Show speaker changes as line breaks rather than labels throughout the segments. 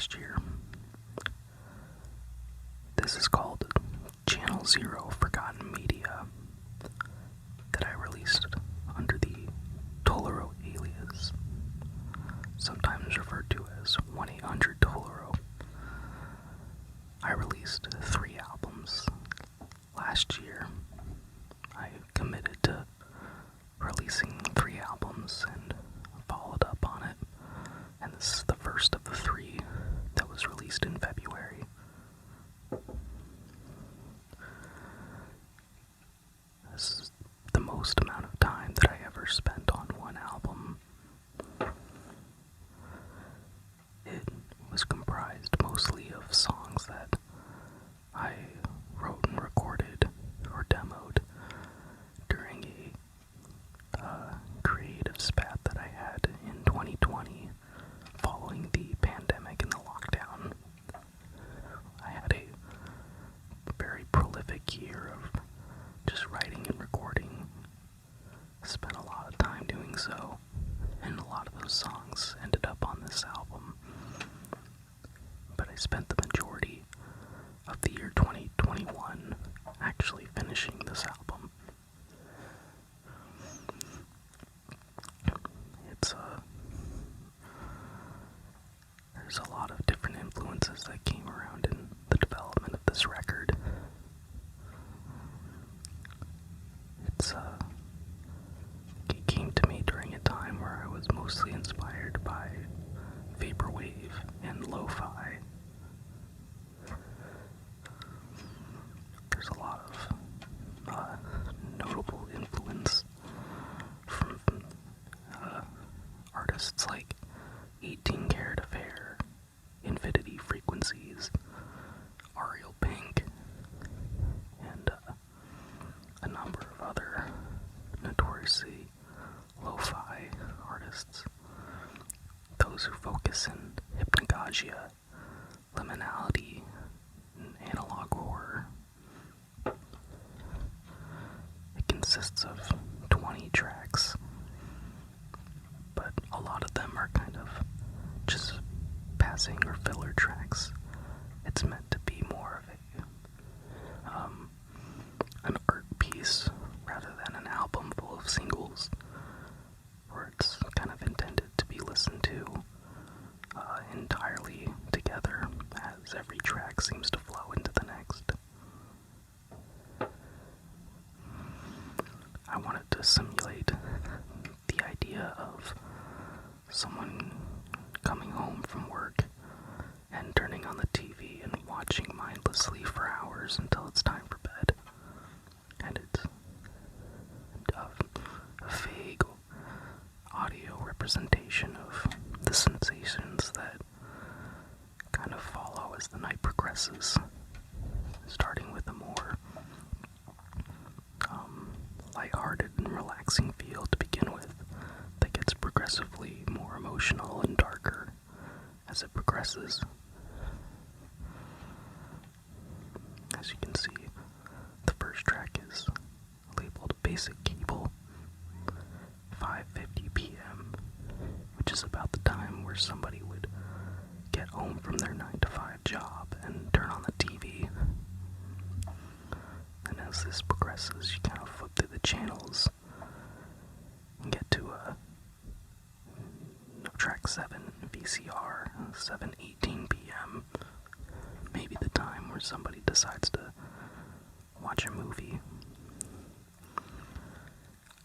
last year. This is called Channel Zero Forgotten Media, that I released under the Toloro alias, sometimes referred to as 1-800-TOLORO. I released 3 albums last year. I committed to releasing 3 albums and followed up on it, and this is the first of the 3 that was released in February. This is the most amount of time that I ever spent on one album. It was comprised mostly of songs that I wrote and recorded or demoed during a creative spat that I had in 2020 following the pandemic and the lockdown. I had a very prolific year of just writing and recording. Spent a lot of time doing so, and a lot of those songs ended up on this album. But I spent the majority of the year 2021 actually finishing this album. There's a lot of different influences that came around in the development of this record. It came to me during a time where I was mostly inspired by vaporwave and lo-fi. There's a lot of notable influence from artists like 18 Karat Affair, Infinity Frequencies, Ariel Pink, and a number of other notoriously lo-fi artists. Those who focus in hypnagogia, liminality, and analog horror. It consists of 20 tracks, but a lot of them are kind of just passing or filler tracks. It's meant to be more of an art piece rather than an album full of singles, where it's kind of intended to be listened to entirely together, as every track seems to flow into the next. I wanted to simulate the idea of someone coming home from work and turning on the TV and watching mindlessly for hours until it's time for bed. And it's a vague audio representation of the sensations that kind of follow as the night progresses, starting with a more lighthearted and relaxing feel to begin with, that gets progressively more emotional and darker as it progresses. As you can see, the first track is labeled Basic Cable, 5:50 p.m., which is about the time where somebody would get home from their 9-to-5 job and turn on the TV. And as this progresses, you kind of flip through the channels and get to track 7, VCR, 7:18 p.m., maybe the time where somebody decides to watch a movie.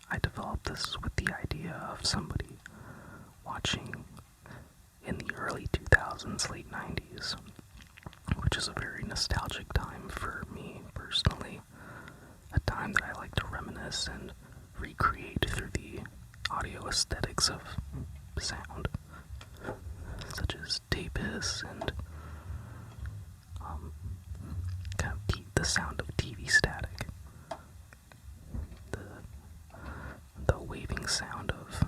I developed this with the idea of somebody watching in the early 2000s, late 90s, which is a very nostalgic time for me personally, a time that I like to reminisce and recreate through the audio aesthetics of sound, such as tape hiss and kind of the sound of TV static, the waving sound of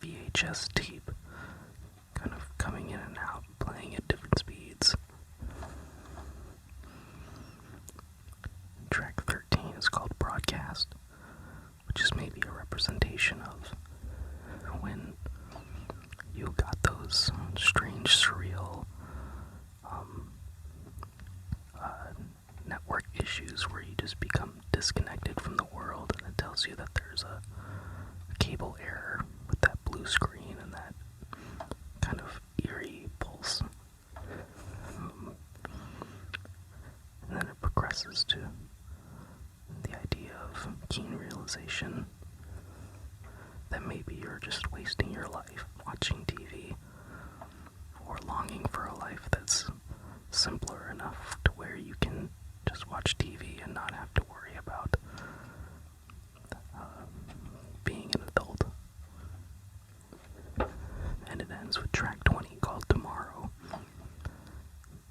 VHS tape kind of coming in and out, playing at different speeds. Track 13 is called Broadcast, which is maybe a representation of when you got those strange, surreal issues where you just become disconnected from the world, and it tells you that there's a cable error with that blue screen and that kind of eerie pulse. And then it progresses to the idea of keen realization that maybe you're just wasting your life watching TV, or longing for a life that's simpler enough to where you can just watch TV and not have to worry about being an adult. And it ends with track 20 called Tomorrow.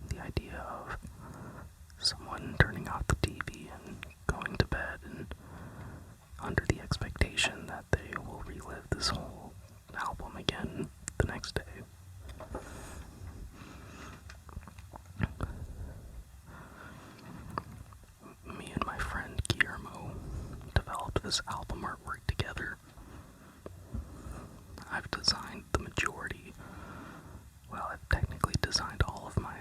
The idea of someone turning off the TV and going to bed and under the expectation that they will relive this whole album again the next day. Me and my friend Guillermo developed this album artwork together. I've designed the majority. Well, I've technically designed all of my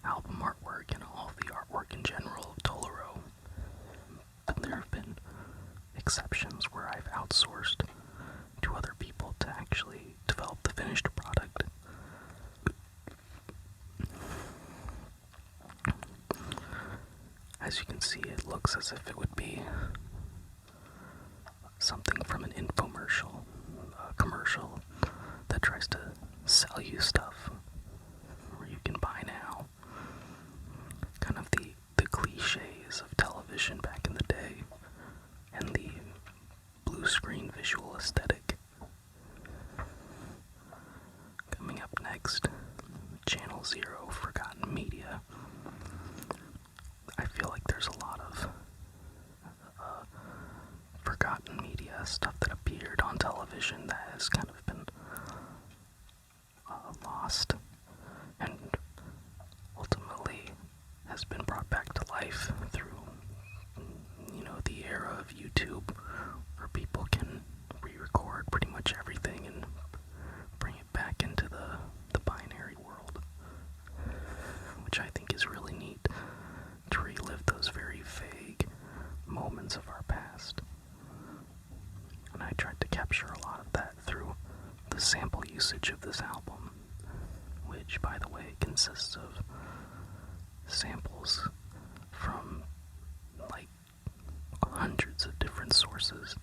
album artwork and all of the artwork in general of Toloro. But there have been exceptions where I've outsourced to other people to actually develop the finished product. As you can see, it looks as if it would be something from an infomercial, a commercial that tries to sell you stuff where you can buy now. Kind of the cliches of television back in the day, and the blue screen visual aesthetic. Coming up next, Channel Zero, Forgotten Media. I feel like there's a lot of forgotten media stuff that appeared on television that has kind of been lost and ultimately has been brought back to life through, the era of YouTube, where people can re-record pretty much everything and bring it back into the binary world, which I think is really neat, to relive those very vague moments of our past. And I tried to capture a lot of that through the sample usage of this album, which, by the way, consists of samples from like hundreds of different sources,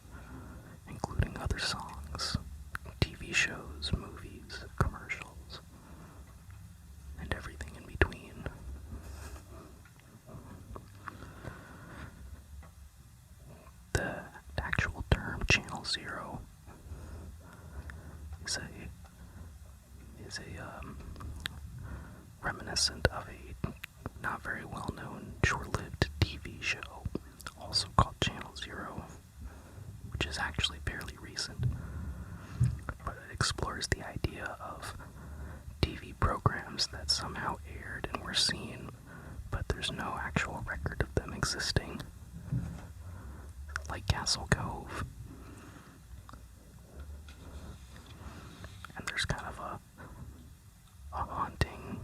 including other songs, TV shows, movies, commercials, and everything in between. The actual term Channel Zero is a reminiscent of a not very well-known, short-lived TV show, also called Channel Zero, which is actually fairly recent, but it explores the idea of TV programs that somehow aired and were seen, but there's no actual record of them existing, like Castle Cove. And there's kind of a haunting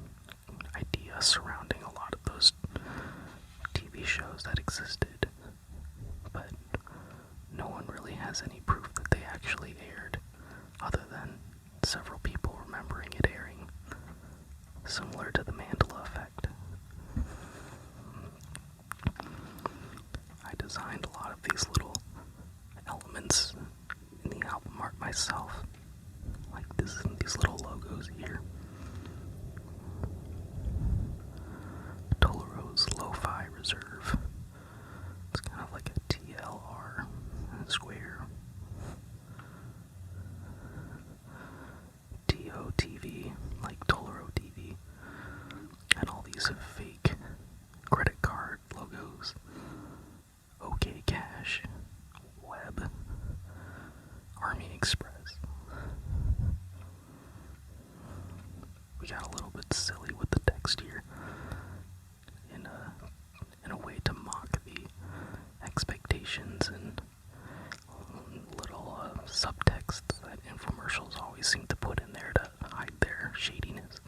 idea surrounding a lot of those TV shows that existed, but no one really has any proof that they actually aired, other than several people remembering it airing, similar to the Mandela effect. I designed a lot of these little elements in the album art myself, like these little logos here. Toloro's Lo-Fi Reserve. It's kind of like a TLR square. TOTV, like Toloro TV. And all these fake credit card logos. OK Cash, Web, Army Express. We got a little bit silly with the text here, in a way to mock the expectations and little subtext that infomercials always seem to put in there to hide their shadiness.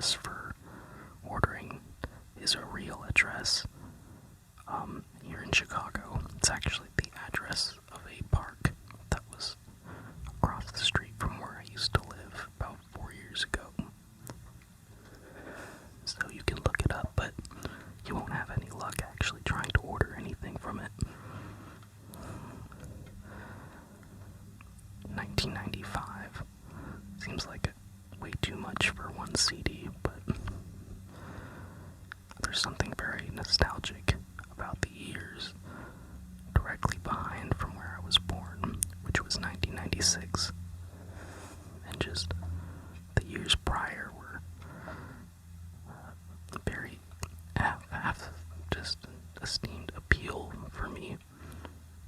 address for ordering is a real address here in Chicago. It's actually the address of a park that was across the street from where I used to live about 4 years ago. So you can look it up, but you won't have any luck actually trying to order anything from it. 1995 seems like way too much for one CD, but there's something very nostalgic about the years directly behind from where I was born, which was 1996. And just the years prior were very have just esteemed appeal for me,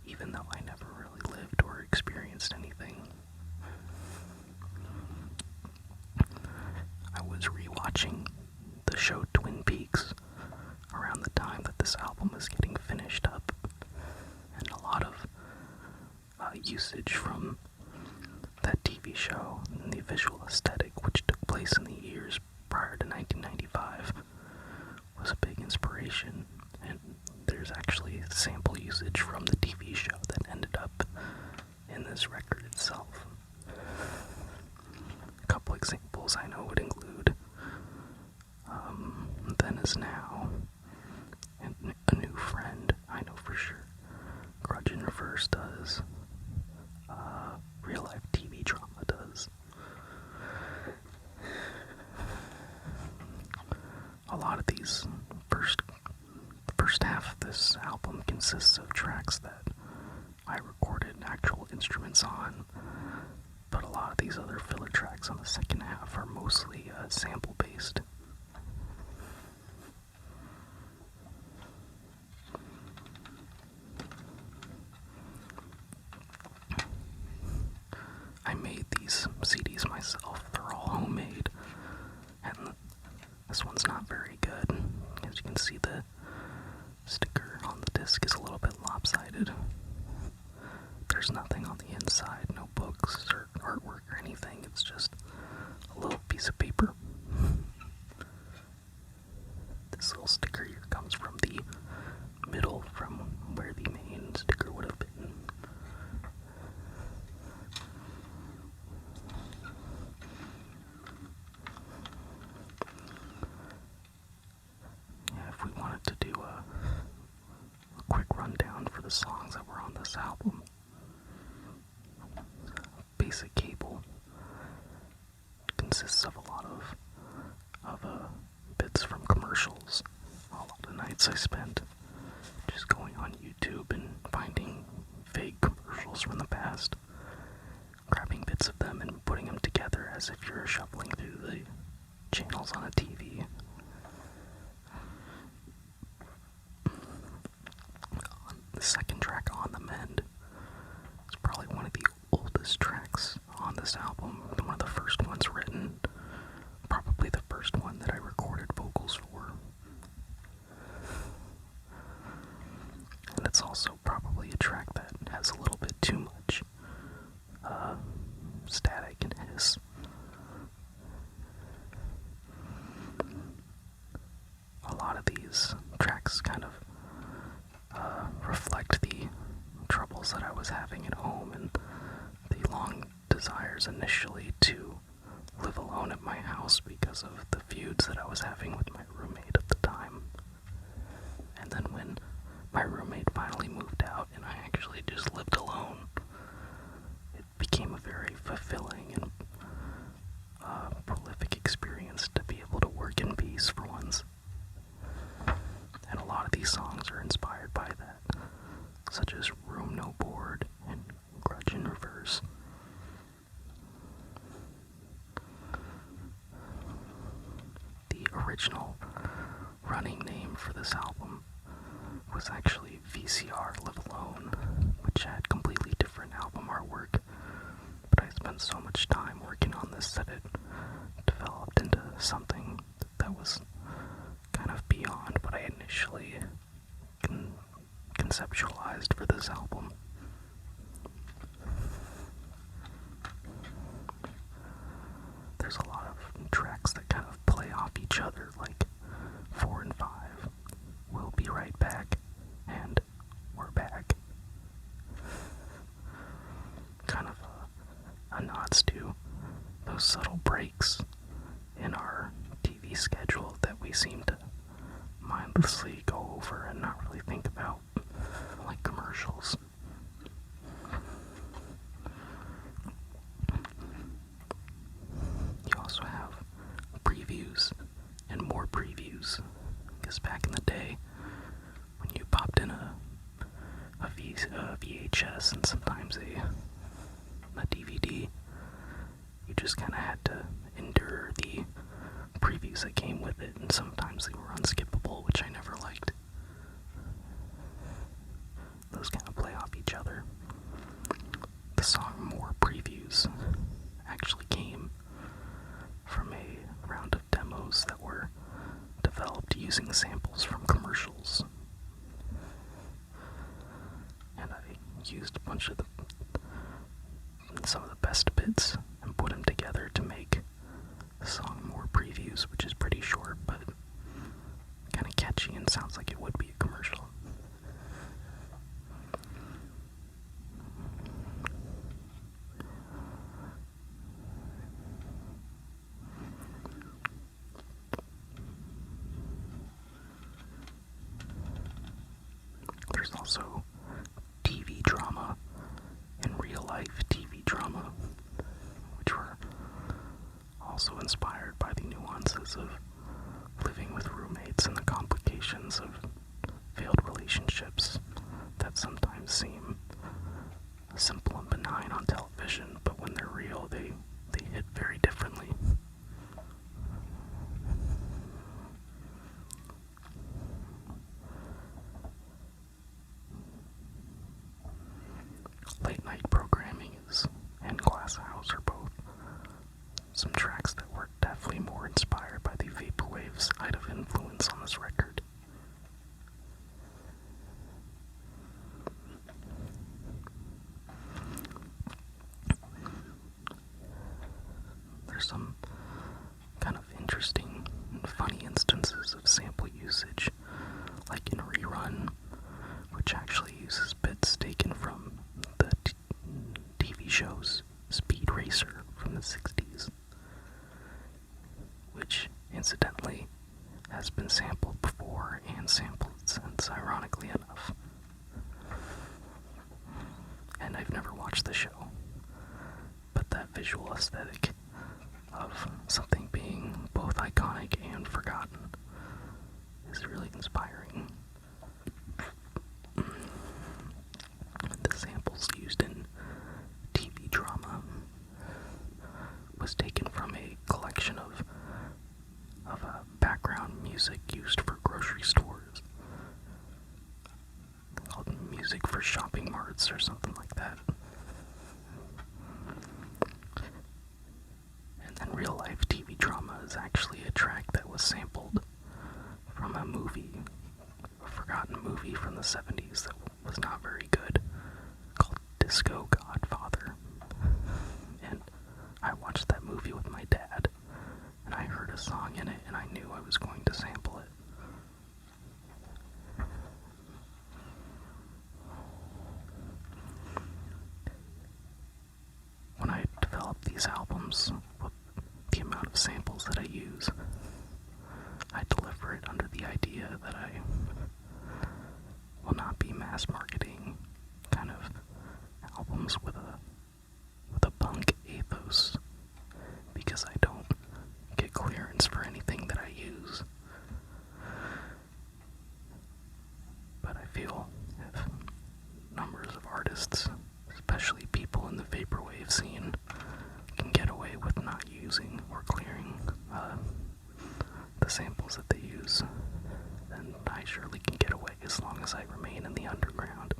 even though I never really lived or experienced anything. I was rewatching the show Twin Peaks around the time that this album was getting finished up, and a lot of usage from that TV show and the visual aesthetic, which took place in the years prior to 1995, was a big inspiration. And there's actually sample usage from the TV show that ended up in this record itself. A couple examples I know would include Then Is Now, and A New Friend, I know for sure. Grudge in Reverse does. Real life TV drama does. A lot of these the first half of this album consists of tracks that I recorded actual instruments on, but a lot of these other filler tracks on the second half are mostly sample based. I made these CDs myself. They're all homemade, and this one's not very good. As you can see, the sticker on the disc is a little bit lopsided. There's nothing on the inside, no books or artwork or anything. It's just a little piece of paper. This little sticker here comes from the middle, from where the main sticker would have been. If we wanted to do a quick rundown for the songs that were on this album, Basic Cable consists of a lot of bits from commercials. A lot of nights I spent just going on YouTube and finding fake commercials from the past, grabbing bits of them and putting them together as if you're shuffling through the channels on a TV. The second track, On the Mend, is probably one of the oldest tracks on this album, one of the first ones written, probably the first one that I recorded vocals for. And it's also probably a track that has a little bit too much static and hiss. A lot of these tracks kind of reflect the troubles that I was having at home and the long desires initially to live alone at my house because of the feuds that I was having with my roommate at the time. And then when my roommate finally moved out and I actually just lived alone, it became a very fulfilling and prolific experience to be able to work in peace for once. And a lot of these songs are inspired by that, such as Room No Board and Grudge in Reverse. The original running name for this album was actually VCR Live Alone, which had completely different album artwork, but I spent so much time working on this that it developed into something that was kind of beyond what I initially conceptualized for this album. There's a lot of tracks that kind of play off each other like 4 and 5. We'll be right back, and we're back. Kind of a nods to those subtle breaks in our TV schedule that we seem to mindlessly go over and not really think about, like commercials. You also have previews and more previews, because back in the day, when you popped in a VHS and sometimes a DVD, you just kind of had to endure the previews that came with it, and sometimes they were unskippable, which I never liked. Those kind of play off each other. The song More Previews actually came from a round of demos that were developed using samples from commercials. And I used a bunch of some of the best bits and put them together to make the song More Previews, which is pretty short but kind of catchy and sounds like it would be a commercial. There's also TV drama and real life TV drama, which were also inspired by the nuances of living with roommates and the complications of failed relationships that sometimes seem simple and benign on television, but when they're real, they hit very differently. Late night programming and Glass House are both some tracks that were definitely more inspired by the vaporwave side of influence on this record. There's some kind of interesting and funny instances of sample usage, like in Rerun, which actually uses bits taken from the TV show's Speed Racer from the 60s, which incidentally has been sampled before and sampled since, ironically enough. And I've never watched the show, but that visual aesthetic of something being both iconic and forgotten is really inspiring. The samples used in TV drama was taken from a collection of background music used for grocery stores, called Music for Shopping Marts or something like that. And then real life TV drama is actually a track that was sampled from a movie, a forgotten movie from the 70s that was not very good, called Disco Godfather. And I watched that movie with my dad, and I heard a song in it, and I knew I was going to sample it. When I developed these albums, with the amount of samples that I use, I deliver it under the idea that I will not be mass marketing kind of albums with a punk ethos, because I don't get clearance for anything that I use. But I feel if numbers of artists, especially people in the vaporwave scene, can get away with not using or clearing the samples that they use, then I surely can get away as long as I remain in the underground.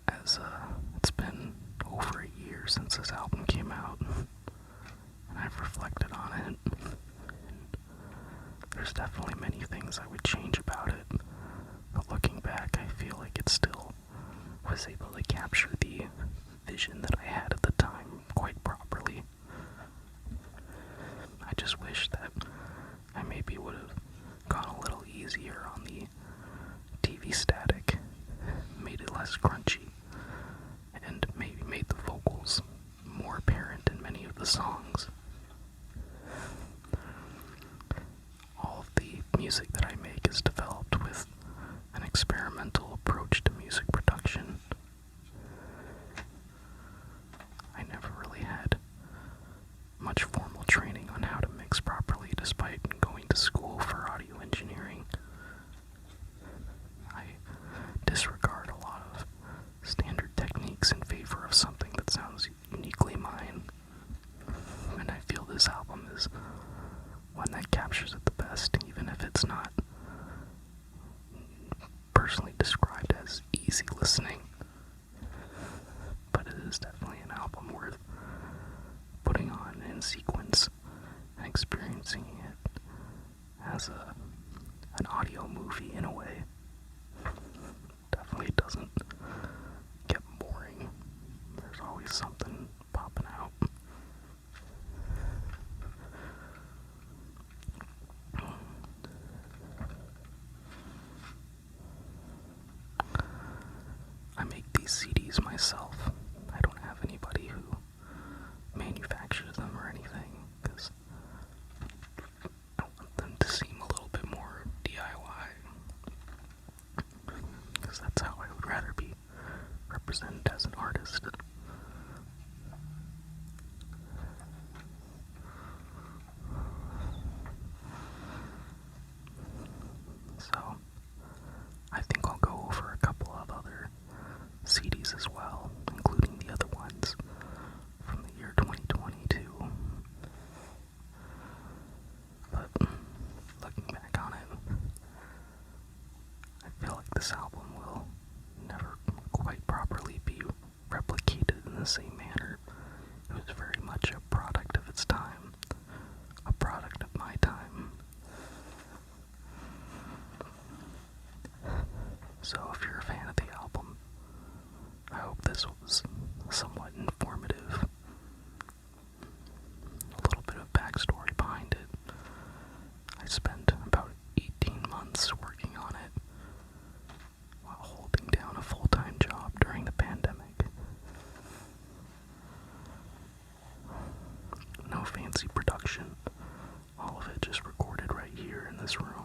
As it's been over a year since this album came out, and I've reflected on it, and there's definitely many things I would change about it, but looking back, I feel like it still was able to capture the vision that I had at the time quite properly. the songs. All of the music that I make is developed with an experimental approach to music production. I never really had much formal training on how to mix properly despite going to school for audio engineering. I disregard a lot of standard techniques in favor of something that sounds uniquely mine. And I feel this album is one that captures it the best, even if it's not personally described as easy listening. But it is definitely an album worth putting on in sequence and experiencing it as an audio movie in a way. Definitely doesn't get boring. There's always something popping out. I make these CDs myself. I don't have anybody who manufactures them or anything, because I want them to seem a little bit more DIY, because that's how I would rather be represented as an artist. So, I think I'll go over a couple of other CDs as well, including the other ones from the year 2022. But looking back on it, I feel like this album will never quite properly be replicated in the same manner. It was very much a product of its time, a product of my time. So if you're a fan of the album, I hope this was somewhat informative. A little bit of backstory behind it. I spent about 18 months working on it while holding down a full-time job during the pandemic. No fancy production. All of it just recorded right here in this room.